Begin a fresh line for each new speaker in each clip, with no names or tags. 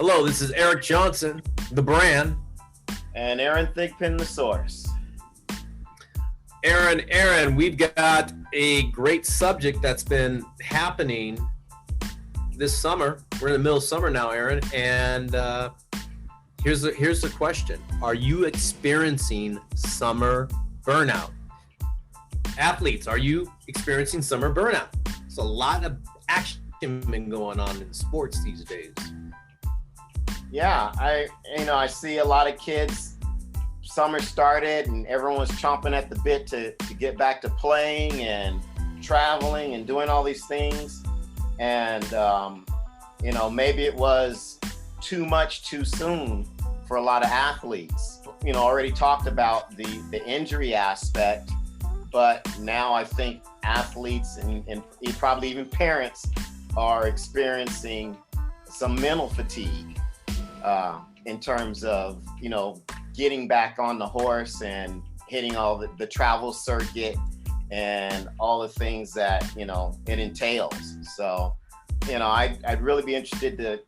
Hello, this is Eric Johnson, the brand.
And Aaron Thigpen, the source.
Aaron, we've got a great subject that's been happening this summer. We're in the middle of summer now, Aaron, and here's the question. Are you experiencing summer burnout? Athletes, are you experiencing summer burnout? There's a lot of action been going on in sports these days.
Yeah, I see a lot of kids. Summer started and everyone's chomping at the bit to get back to playing and traveling and doing all these things. And, maybe it was too much too soon for a lot of athletes. Already talked about the injury aspect, but now I think athletes and probably even parents are experiencing some mental fatigue in terms of, getting back on the horse and hitting all the travel circuit and all the things that, it entails. So, I'd really be interested to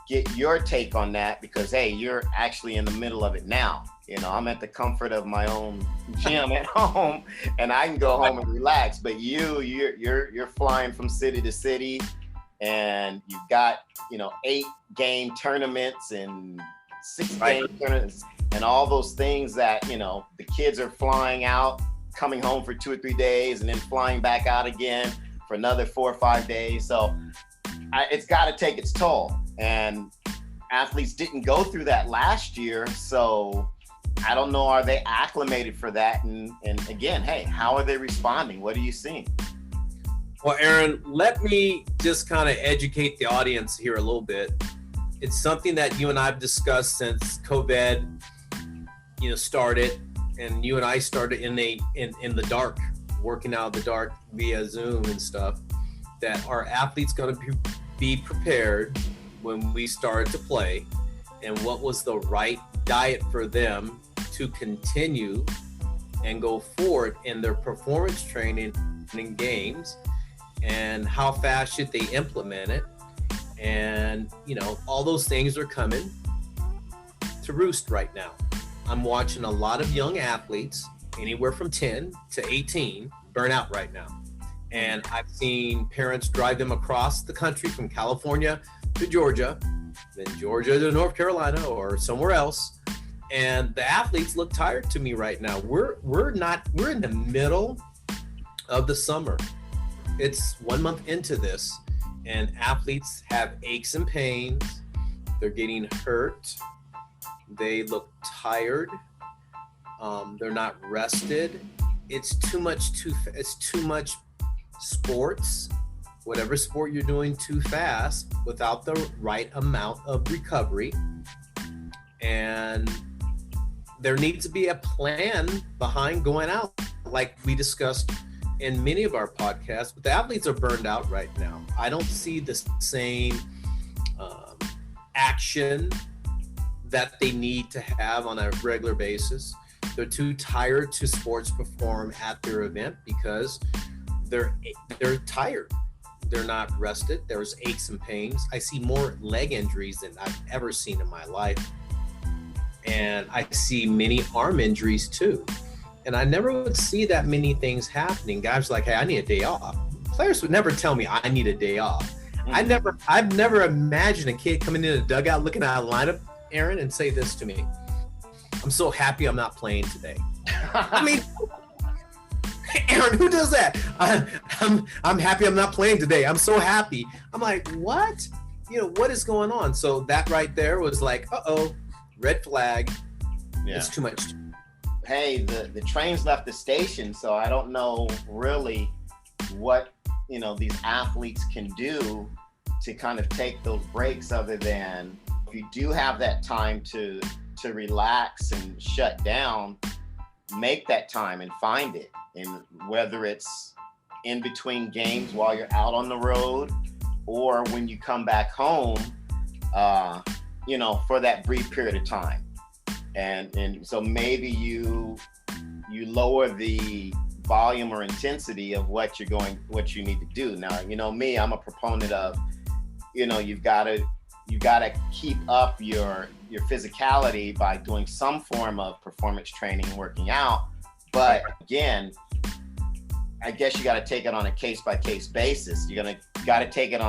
get your take on that because, hey, you're actually in the middle of it now. I'm at the comfort of my own gym at home and I can go home and relax, but you're flying from city to city and you've got, 8-game tournaments and 6-game tournaments and all those things that, the kids are flying out, coming home for 2 or 3 days and then flying back out again for another 4 or 5 days. So it's got to take its toll. And athletes didn't go through that last year. So I don't know, are they acclimated for that? And again, hey, how are they responding? What are you seeing?
Well, Aaron, let me just kind of educate the audience here a little bit. It's something that you and I have discussed since COVID, started, and you and I started in the dark, working out in the dark via Zoom and stuff, that our athletes going to be prepared when we started to play, and what was the right diet for them to continue and go forward in their performance training in games, and how fast should they implement it. And, all those things are coming to roost right now. I'm watching a lot of young athletes, anywhere from 10 to 18, burn out right now. And I've seen parents drive them across the country from California to Georgia, then Georgia to North Carolina or somewhere else. And the athletes look tired to me right now. We're in the middle of the summer. It's 1 month into this, and athletes have aches and pains. They're getting hurt. They look tired. They're not rested. It's too much sports, whatever sport you're doing, too fast without the right amount of recovery. And there needs to be a plan behind going out, like we discussed in many of our podcasts. But the athletes are burned out right now. I don't see the same action that they need to have on a regular basis. They're too tired to sports perform at their event because they're tired. They're not rested. There's aches and pains. I see more leg injuries than I've ever seen in my life. And I see many arm injuries too. And I never would see that many things happening. Guys are like, hey, I need a day off. Players would never tell me I need a day off. Mm-hmm. I've never imagined a kid coming in a dugout looking at a lineup, Aaron, and say this to me: I'm so happy I'm not playing today. I mean, Aaron, who does that? I'm happy I'm not playing today. I'm so happy. I'm like, what? What is going on? So that right there was like, red flag. Yeah. It's too much.
Hey, the train's left the station, so I don't know really what these athletes can do to kind of take those breaks, other than if you do have that time to relax and shut down, make that time and find it. And whether it's in between games while you're out on the road or when you come back home, for that brief period of time. And so maybe you lower the volume or intensity of what you need to do. Now, me, I'm a proponent of, you've got to you got to keep up your physicality by doing some form of performance training and working out. But again, I guess you got to take it on a case-by-case basis. You're got to take it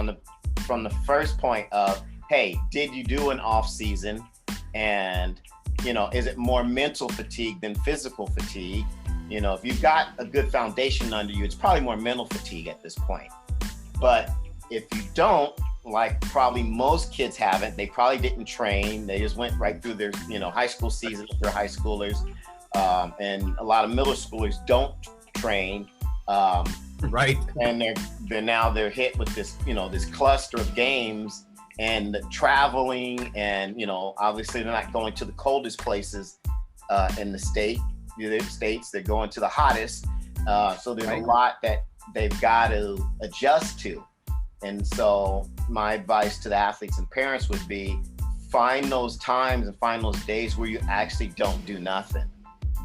from the first point of, hey, did you do an off season? And, is it more mental fatigue than physical fatigue? If you've got a good foundation under you, it's probably more mental fatigue at this point. But if you don't, like probably most kids haven't, they probably didn't train. They just went right through their, high school season if they're high schoolers. And a lot of middle schoolers don't train.
Right.
And they're hit with this, this cluster of games and the traveling, and obviously they're not going to the coldest places in the states. They're going to the hottest. So there's a lot that they've got to adjust to. And so my advice to the athletes and parents would be, find those times and find those days where you actually don't do nothing.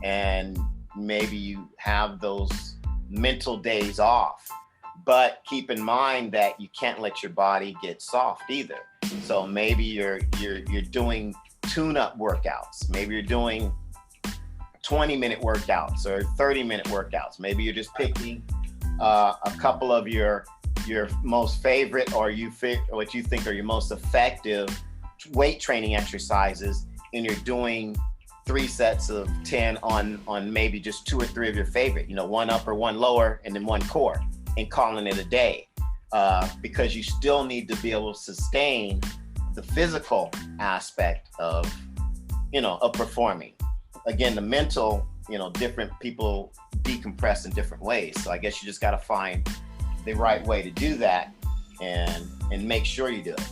And maybe you have those mental days off, but keep in mind that you can't let your body get soft either. So maybe you're doing tune-up workouts. Maybe you're doing 20-minute workouts or 30-minute workouts. Maybe you're just picking a couple of your most favorite or what you think are your most effective weight training exercises, and you're doing 3 sets of 10 on maybe just 2 or 3 of your favorite, one upper, one lower, and then 1 core, and calling it a day. Because you still need to be able to sustain the physical aspect of performing. Again, the mental, different people decompress in different ways. So I guess you just got to find the right way to do that and make sure you do it.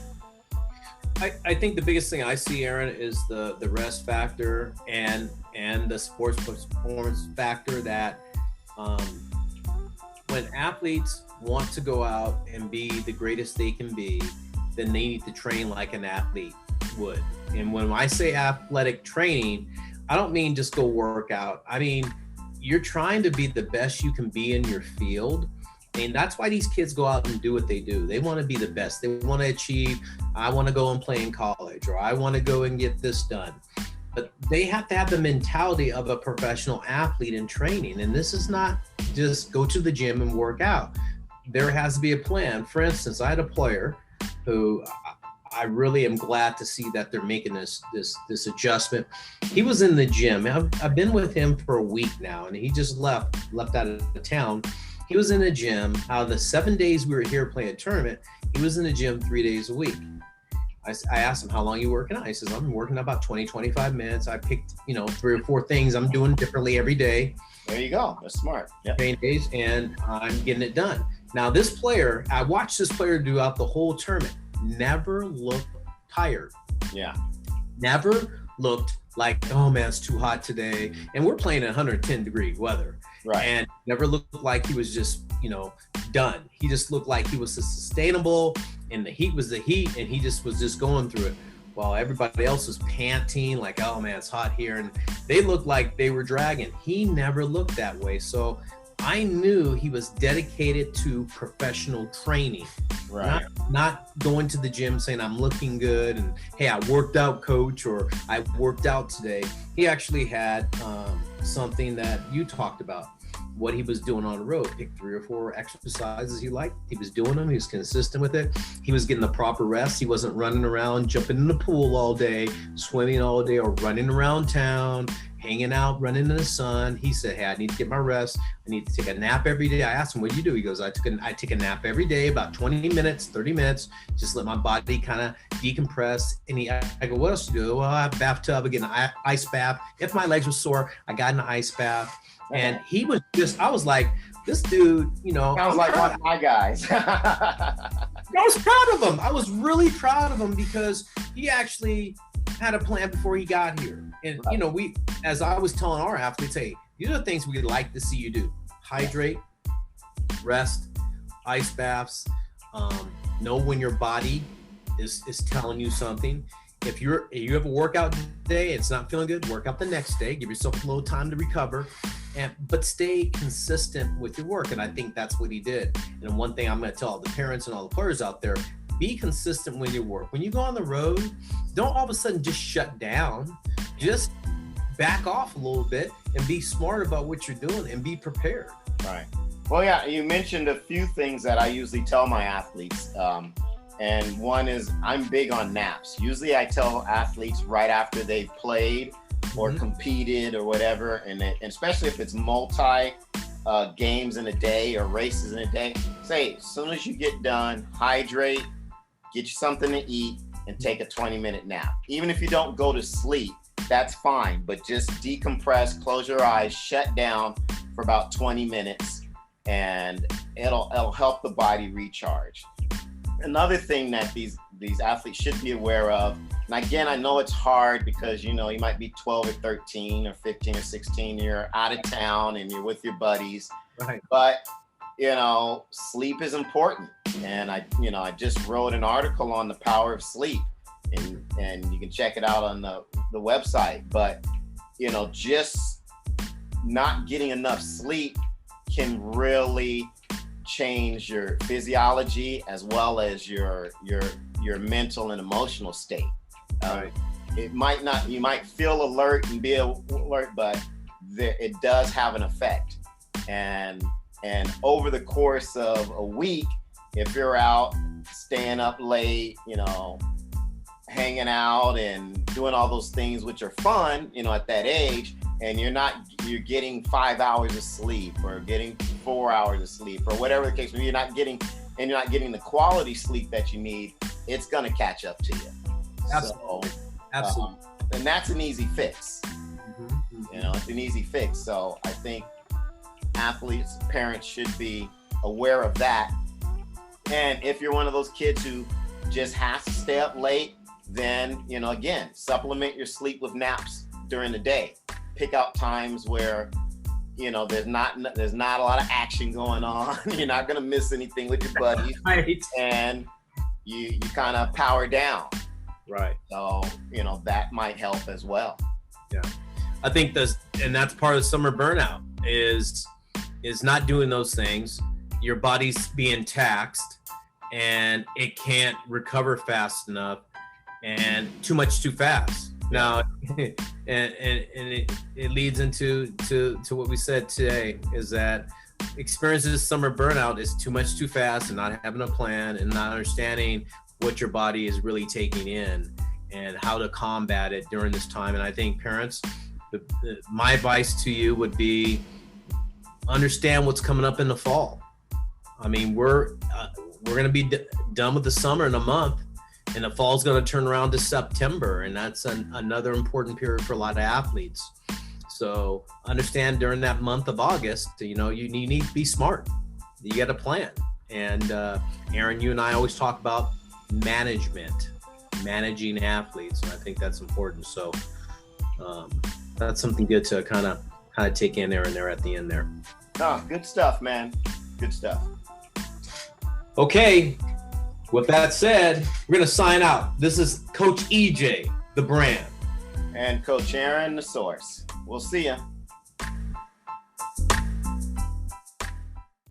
I think the biggest thing I see, Aaron, is the rest factor and the sports performance factor, that when athletes want to go out and be the greatest they can be, then they need to train like an athlete would. And when I say athletic training, I don't mean just go work out. I mean, you're trying to be the best you can be in your field. And that's why these kids go out and do what they do. They want to be the best. They want to achieve, I want to go and play in college, or I want to go and get this done. But they have to have the mentality of a professional athlete in training. And this is not just go to the gym and work out. There has to be a plan. For instance, I had a player who I really am glad to see that they're making this adjustment. He was in the gym. I've been with him for a week now, and he just left out of town. He was in the gym. Out of the 7 days we were here playing a tournament, he was in the gym 3 days a week. I asked him, how long are you working out? He says, I'm working about 20, 25 minutes. I picked, 3 or 4 things I'm doing differently every day.
There you go. That's smart.
Yep. Days, and I'm getting it done. Now, this player, I watched this player throughout the whole tournament, never looked tired.
Yeah.
Never looked like, oh man, it's too hot today. And we're playing in 110-degree weather.
Right.
And never looked like he was just, done. He just looked like he was sustainable, and the heat was the heat, and he just was just going through it, while everybody else was panting like, oh man, it's hot here. And they looked like they were dragging. He never looked that way. So I knew he was dedicated to professional training.
Right.
Not going to the gym saying I'm looking good and, hey, I worked out, coach, or I worked out today. He actually had something that you talked about, what he was doing on the road. Picked 3 or 4 exercises he liked. He was doing them. He was consistent with it. He was getting the proper rest. He wasn't running around, jumping in the pool all day, swimming all day, or running around town, hanging out, running in the sun. He said, hey, I need to get my rest. I need to take a nap every day. I asked him, what do you do? He goes, I take a nap every day, about 20 minutes, 30 minutes, just let my body kind of decompress. And I go, what else do you do? Well, I have bathtub, again, ice bath. If my legs were sore, I got in the ice bath. And he was just, I was like, this dude,
sounds like one of my guys.
I was proud of him. I was really proud of him, because he actually had a plan before he got here. And, we, as I was telling our athletes, hey, these are the things we'd like to see you do. Hydrate, rest, ice baths, know when your body is telling you something. If you have a workout day, it's not feeling good, work out the next day, give yourself a little time to recover, but stay consistent with your work. And I think that's what he did. And one thing I'm going to tell all the parents and all the players out there, be consistent with your work. When you go on the road, don't all of a sudden just shut down. Just back off a little bit and be smart about what you're doing and be prepared.
Right. Well, yeah, you mentioned a few things that I usually tell my athletes. And one is I'm big on naps. Usually I tell athletes right after they've played or competed or whatever, and especially if it's multi games in a day or races in a day, say, as soon as you get done, hydrate, get you something to eat, and take a 20-minute nap. Even if you don't go to sleep, that's fine, but just decompress, close your eyes, shut down for about 20 minutes, and it'll help the body recharge. Another thing that these athletes should be aware of, and again, I know it's hard because, you might be 12 or 13 or 15 or 16, you're out of town and you're with your buddies,
right? But,
sleep is important. And I just wrote an article on the power of sleep, and you can check it out on the website. But, just not getting enough sleep can really change your physiology as well as your mental and emotional state.
Right.
You might feel alert and be alert, but it does have an effect. And over the course of a week, if you're out staying up late, hanging out and doing all those things which are fun, at that age, and you're getting 5 hours of sleep or getting 4 hours of sleep or whatever the case, when you're not getting the quality sleep that you need, it's going to catch up to you.
Absolutely. Absolutely.
And that's an easy fix. It's an easy fix. So I think athletes, parents should be aware of that. And if you're one of those kids who just has to stay up late, then, again, supplement your sleep with naps during the day. Pick out times where, there's not a lot of action going on. You're not going to miss anything with your buddies.
Right.
And you kind of power down.
Right.
So, that might help as well.
Yeah. I think that's part of summer burnout is not doing those things. Your body's being taxed and it can't recover fast enough, and too much too fast. Now, and it leads into what we said today, is that experiences summer burnout is too much too fast and not having a plan and not understanding what your body is really taking in and how to combat it during this time. And I think parents, my advice to you would be understand what's coming up in the fall. I mean, we're going to be done with the summer in a month, and the fall's going to turn around to September, and that's another important period for a lot of athletes. So understand during that month of August, you need to be smart. You got a plan. And Aaron, you and I always talk about managing athletes, and I think that's important. So that's something good to kind of take in there at the end there.
Oh, good stuff, man. Good stuff.
Okay, with that said, we're going to sign out. This is Coach EJ, the brand.
And Coach Aaron, the source. We'll see ya.